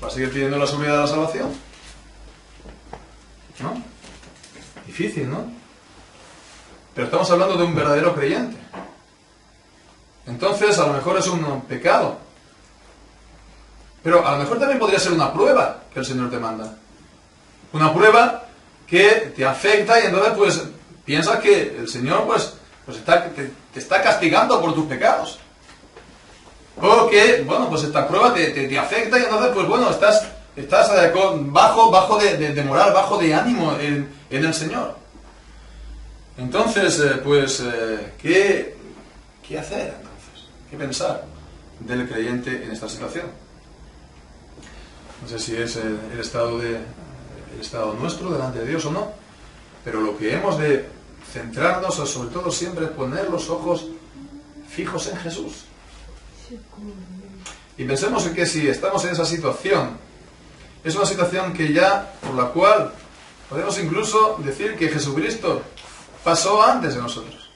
¿Va a seguir pidiendo la seguridad de la salvación? ¿No? Difícil, ¿no? Pero estamos hablando de un verdadero creyente. Entonces, a lo mejor es un pecado. Pero a lo mejor también podría ser una prueba que el Señor te manda. Una prueba que te afecta y entonces pues piensas que el Señor pues te está castigando por tus pecados. O que, bueno, pues esta prueba te afecta y entonces pues bueno, estás bajo de moral, bajo de ánimo en el Señor. Entonces, ¿qué hacer entonces? ¿Qué pensar del creyente en esta situación? No sé si es el estado nuestro delante de Dios o no, pero lo que hemos de centrarnos sobre todo siempre es poner los ojos fijos en Jesús. Y pensemos en que si estamos en esa situación, es una situación que ya, por la cual podemos incluso decir que Jesucristo pasó antes de nosotros.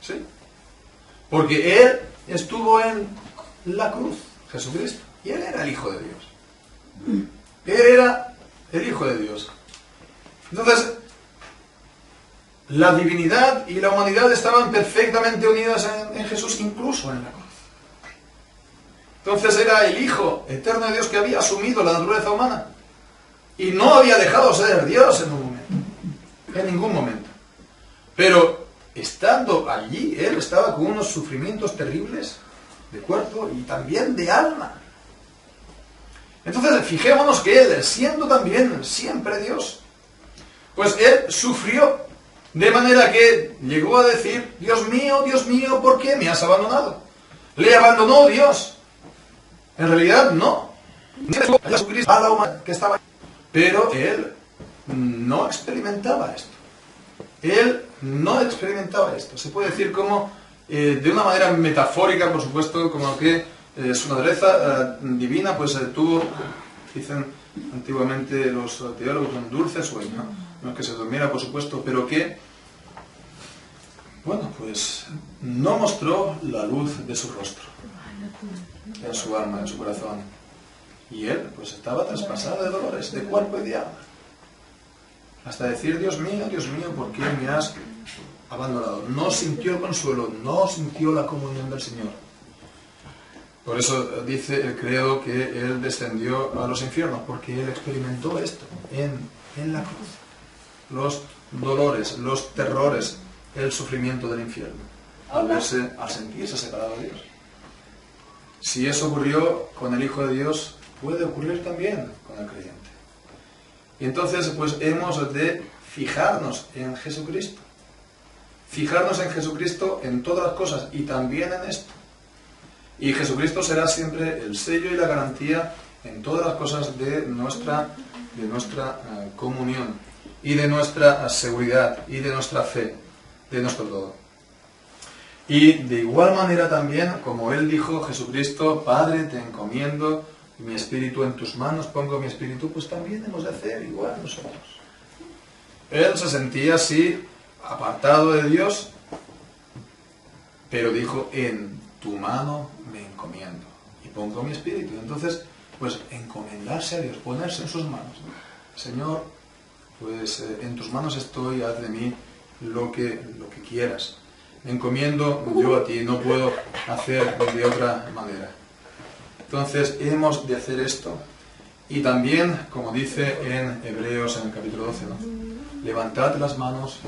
¿Sí? Porque Él estuvo en la cruz, Jesucristo, y Él era el Hijo de Dios. Él era el Hijo de Dios. Entonces, la divinidad y la humanidad estaban perfectamente unidas en Jesús, incluso en la cruz. Entonces era el Hijo eterno de Dios que había asumido la naturaleza humana y no había dejado de ser Dios en un momento, en ningún momento. Pero estando allí, Él estaba con unos sufrimientos terribles de cuerpo y también de alma. Entonces fijémonos que Él, siendo también siempre Dios, pues Él sufrió de manera que llegó a decir: Dios mío, ¿por qué me has abandonado? ¿Le abandonó Dios? En realidad no. Jesucristo a la humanidad que estaba. Pero Él no experimentaba esto. Él no experimentaba esto. Se puede decir como, de una manera metafórica, por supuesto, como que su naturaleza divina, pues tuvo, dicen antiguamente los teólogos, un dulce sueño, no que se durmiera, por supuesto, pero que, bueno, pues no mostró la luz de su rostro, en su alma, en su corazón. Y él, pues estaba traspasado de dolores, de cuerpo y de alma. Hasta decir, Dios mío, ¿por qué me has abandonado? No sintió el consuelo, no sintió la comunión del Señor. Por eso dice el credo que él descendió a los infiernos, porque él experimentó esto en la cruz. Los dolores, los terrores, el sufrimiento del infierno, al sentirse separado de Dios. Si eso ocurrió con el Hijo de Dios, puede ocurrir también con el creyente. Y entonces, pues hemos de fijarnos en Jesucristo. Fijarnos en Jesucristo en todas las cosas y también en esto. Y Jesucristo será siempre el sello y la garantía en todas las cosas de nuestra comunión y de nuestra seguridad y de nuestra fe, de nuestro todo. Y de igual manera también, como Él dijo, Jesucristo, Padre, te encomiendo mi espíritu en tus manos, pongo mi espíritu, pues también hemos de hacer igual nosotros. Él se sentía así, apartado de Dios, pero dijo, en tu mano me encomiendo y pongo mi espíritu. Entonces, pues encomendarse a Dios, ponerse en sus manos. Señor, pues en tus manos estoy, haz de mí lo que quieras. Me encomiendo yo a ti, no puedo hacer de otra manera. Entonces hemos de hacer esto. Y también, como dice en Hebreos en el capítulo 12, ¿no? Levantad las manos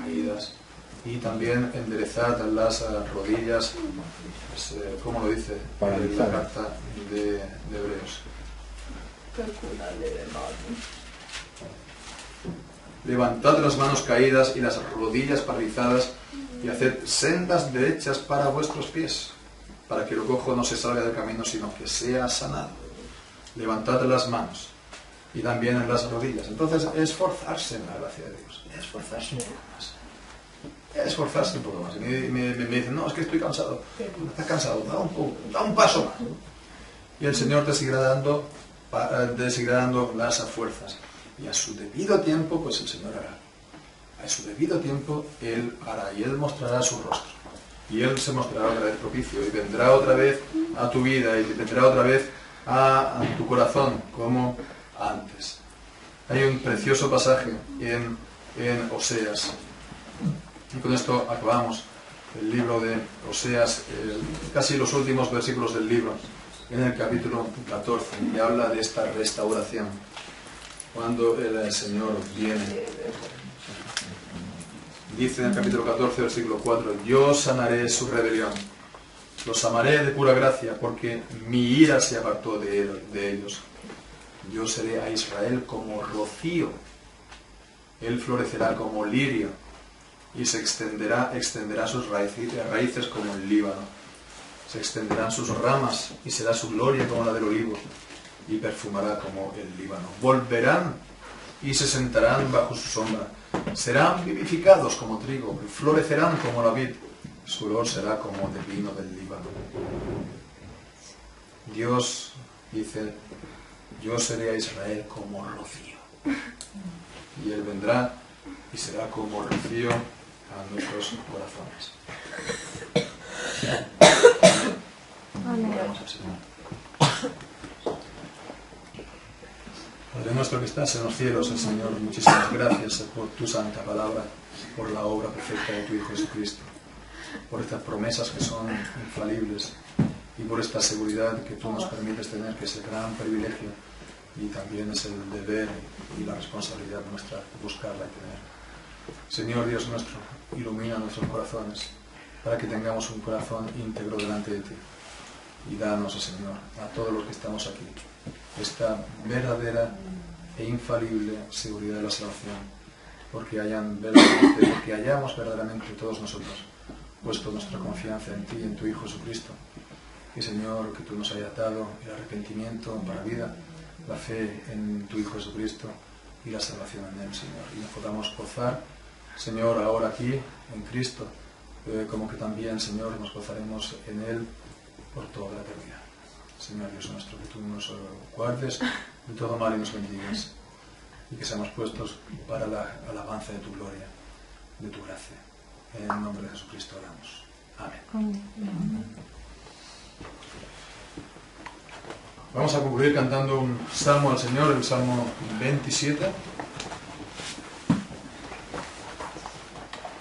caídas y también enderezad las rodillas, pues, como lo dice en la carta de Hebreos. Levantad las manos caídas y las rodillas paralizadas y haced sendas derechas para vuestros pies, para que el cojo no se salga del camino, sino que sea sanado. Levantad las manos y también en las rodillas. Entonces, esforzarse en la gracia de Dios. Esforzarse un poco más. Esforzarse un poco más. Y me dicen, no, es que estoy cansado. Estás cansado, da un paso más. Y el Señor te seguirá dando las fuerzas. Y a su debido tiempo, pues el Señor hará. A su debido tiempo, Él hará. Y Él mostrará su rostro. Y Él se mostrará otra vez propicio. Y vendrá otra vez a tu vida. Y vendrá otra vez a tu corazón, como antes. Hay un precioso pasaje en Oseas. Y con esto acabamos el libro de Oseas, casi los últimos versículos del libro, en el capítulo 14, y habla de esta restauración. Cuando el Señor viene. Dice en el capítulo 14, versículo 4, yo sanaré su rebelión, los amaré de pura gracia, porque mi ira se apartó de ellos. Yo seré a Israel como rocío, él florecerá como lirio, y se extenderá sus raíces como el Líbano. Se extenderán sus ramas, y será su gloria como la del olivo, y perfumará como el Líbano. Volverán y se sentarán bajo su sombra. Serán vivificados como trigo, y florecerán como la vid. Su olor será como de vino del Líbano. Dios dice, yo seré a Israel como rocío. Y Él vendrá y será como rocío a nuestros corazones. Vamos al Señor. Padre nuestro que estás en los cielos, Señor, muchísimas gracias por tu santa palabra, por la obra perfecta de tu Hijo Jesucristo, por estas promesas que son infalibles y por esta seguridad que tú nos permites tener, que es el gran privilegio y también es el deber y la responsabilidad nuestra de buscarla y tener. Señor Dios nuestro, ilumina nuestros corazones para que tengamos un corazón íntegro delante de ti. Y danos, Señor, a todos los que estamos aquí, esta verdadera e infalible seguridad de la salvación, porque hayamos verdaderamente todos nosotros puesto nuestra confianza en ti y en tu Hijo Jesucristo. Y Señor, que tú nos hayas dado el arrepentimiento para vida, la fe en tu Hijo Jesucristo y la salvación en Él, Señor. Y nos podamos gozar, Señor, ahora aquí, en Cristo, como que también, Señor, nos gozaremos en Él por toda la eternidad. Señor Dios nuestro, que tú nos guardes de todo mal y nos bendigas, y que seamos puestos para la alabanza de tu gloria, de tu gracia. En el nombre de Jesucristo oramos. Amén. Vamos a concluir cantando un salmo al Señor, el Salmo 27.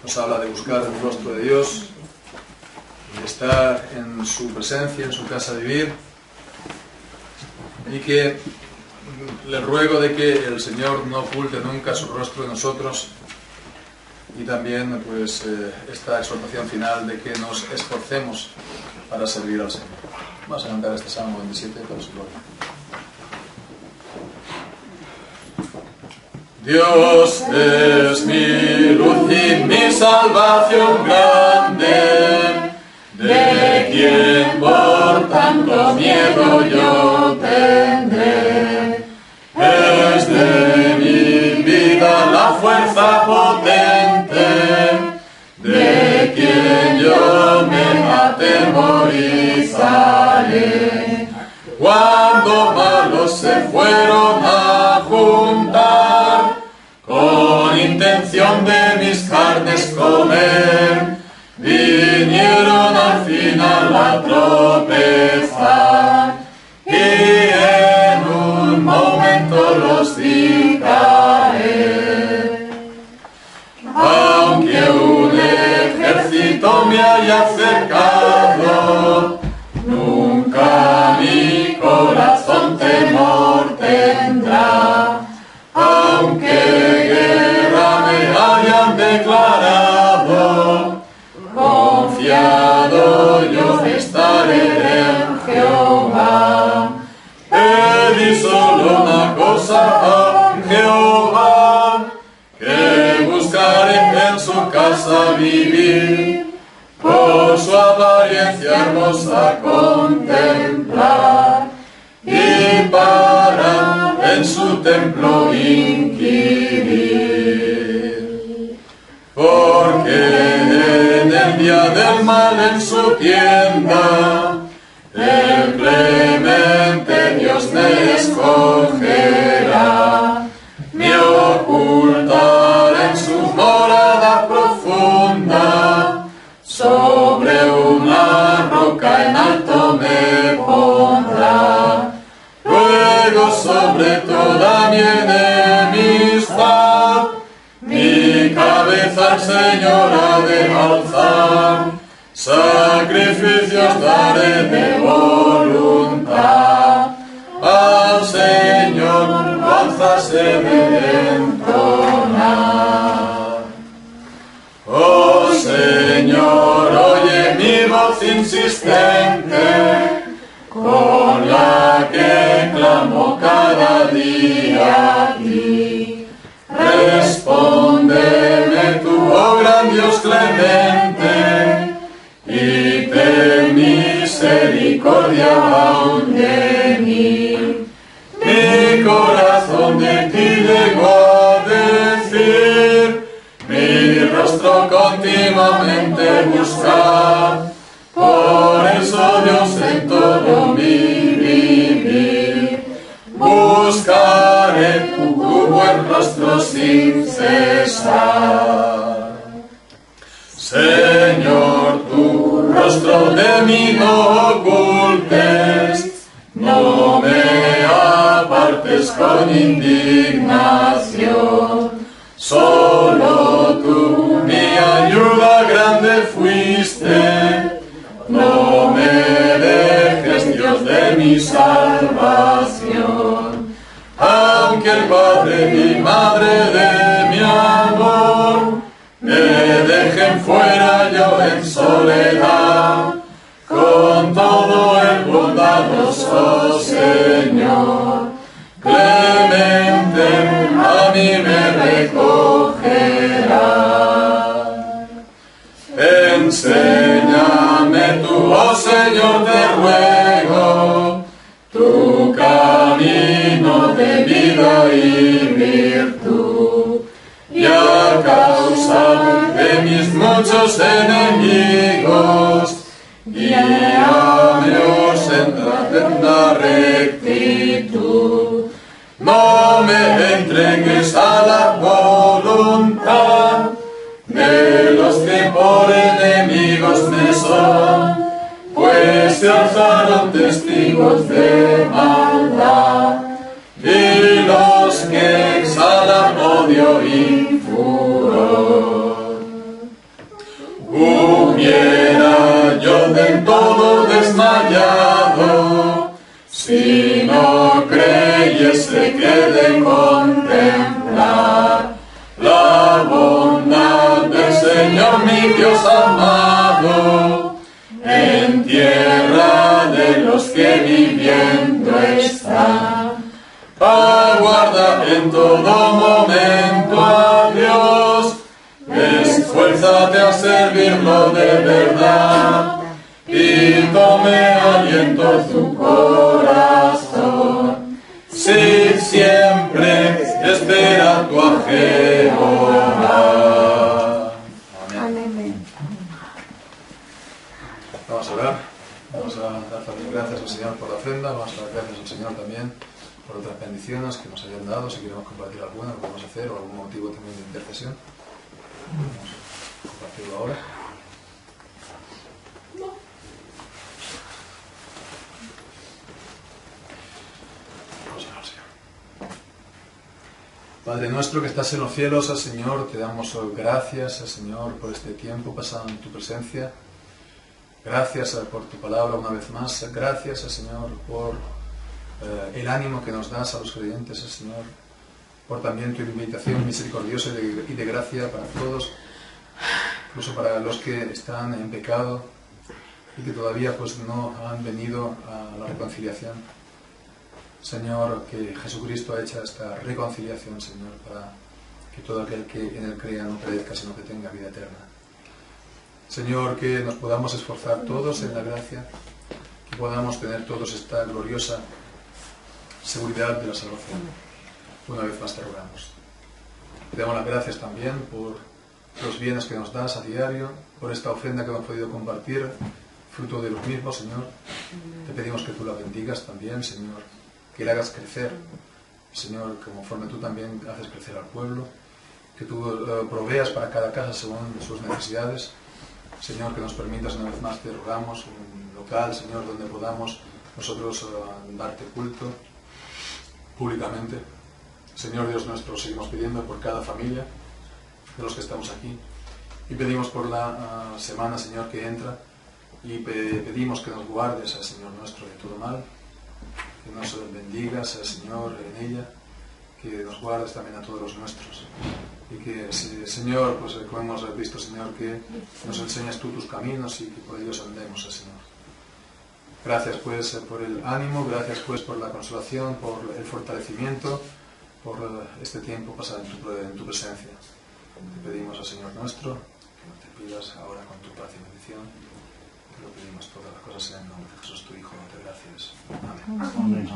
Nos habla de buscar el rostro de Dios, de estar en su presencia, en su casa a vivir, y que le ruego de que el Señor no oculte nunca su rostro de nosotros, y también pues esta exhortación final de que nos esforcemos para servir al Señor. Vamos a cantar este Salmo 27 para su gloria. Dios es mi luz y mi salvación grande, de quien por tanto miedo yo tendré. Es de mi vida la fuerza potente, de quien yo me atemorizaré. Cuando malos se fueron a juntar, con intención de mis carnes comer, vinieron al final a tropezar, y en un momento los vi caer. Aunque un ejército me haya cercado, nunca mi corazón temor tendrá. Aunque guerra me hayan declarado, confiado yo estaré en Jehová. Pedí solo una cosa a Jehová, que buscaré en su casa vivir, por su apariencia hermosa contemplar, y para en su templo inquirir. Porque en el día del mal en su tienda, el clemente Dios me escogerá, me ocultará en su morada profunda, sobre una roca en alto me pondrá. Luego sobre toda mi enemistad, mi cabeza al Señor ha de alzar, sacrificios daré de voluntad. Al Señor danzas he de entonar. Oh Señor, oye mi voz insistente, con la que clamo cada día a ti. Respóndeme tú, oh gran Dios clemente, y ten misericordia aún de mí. Mi corazón de ti llegó a decir, mi rostro continuamente buscar. Por eso Dios en todo mi vivir, buscaré tu buen rostro sin cesar. Señor, tu rostro de mí no ocultes, no me apartes con indignación. Solo tú mi ayuda grande fuiste, no me dejes, Dios de mi salvación. Aunque el Padre y Madre de mi amor me dejen fuera yo en soledad, con todo el bondadoso Señor, clemente a mí me recogerá. Enséñame tú, oh Señor, te ruego, tu camino de vida y virtud, y a causa de mis muchos enemigos, guíame, senda rectitud. No me entregues a la voluntad de los que por enemigos me son, pues se alzaron testigos de maldad, y los que exhalan odio y furor. Hubiera yo del todo desmayado, si no creyese que de contemplar la bondad del Señor mi Dios amado, en tierra de los que viviendo están, aguarda en todo momento a Dios, esfuérzate a servirlo de verdad, y tome aliento tu corazón, si siempre espera tu a Jehová. Amén. Vamos a orar, vamos a dar también gracias al Señor por la ofrenda, vamos a dar gracias al Señor también por otras bendiciones que nos hayan dado. Si queremos compartir alguna, lo podemos hacer, o algún motivo también de intercesión. Vamos a compartirlo ahora. Padre nuestro que estás en los cielos, Señor, te damos gracias, Señor, por este tiempo pasado en tu presencia. Gracias por tu palabra una vez más. Gracias, Señor, por el ánimo que nos das a los creyentes, Señor, por también tu invitación misericordiosa y de gracia para todos, incluso para los que están en pecado y que todavía pues no han venido a la reconciliación. Señor, que Jesucristo ha hecho esta reconciliación, Señor, para que todo aquel que en Él crea no perezca, sino que tenga vida eterna. Señor, que nos podamos esforzar todos en la gracia, que podamos tener todos esta gloriosa seguridad de la salvación. Una vez más te rogamos. Te damos las gracias también por los bienes que nos das a diario, por esta ofrenda que hemos podido compartir, fruto de los mismos, Señor. Te pedimos que tú la bendigas también, Señor, que la hagas crecer, Señor, que conforme tú también haces crecer al pueblo, que tú proveas para cada casa según sus necesidades. Señor, que nos permitas una vez más, te rogamos, un local, Señor, donde podamos nosotros darte culto públicamente. Señor Dios nuestro, seguimos pidiendo por cada familia de los que estamos aquí, y pedimos por la semana, Señor, que entra, y pedimos que nos guardes, Señor nuestro, de todo mal, que nos bendigas, Señor, en ella, que nos guardes también a todos los nuestros, y que, Señor, pues como hemos visto, Señor, que nos enseñas tú tus caminos y que por ellos andemos, Señor. Gracias pues por el ánimo, gracias pues por la consolación, por el fortalecimiento, por este tiempo pasado en tu presencia. Te pedimos al Señor nuestro, que nos te pidas ahora con tu paz y bendición. Te lo pedimos todas las cosas en el nombre de Jesús, tu Hijo, te gracias. Amén. Amén.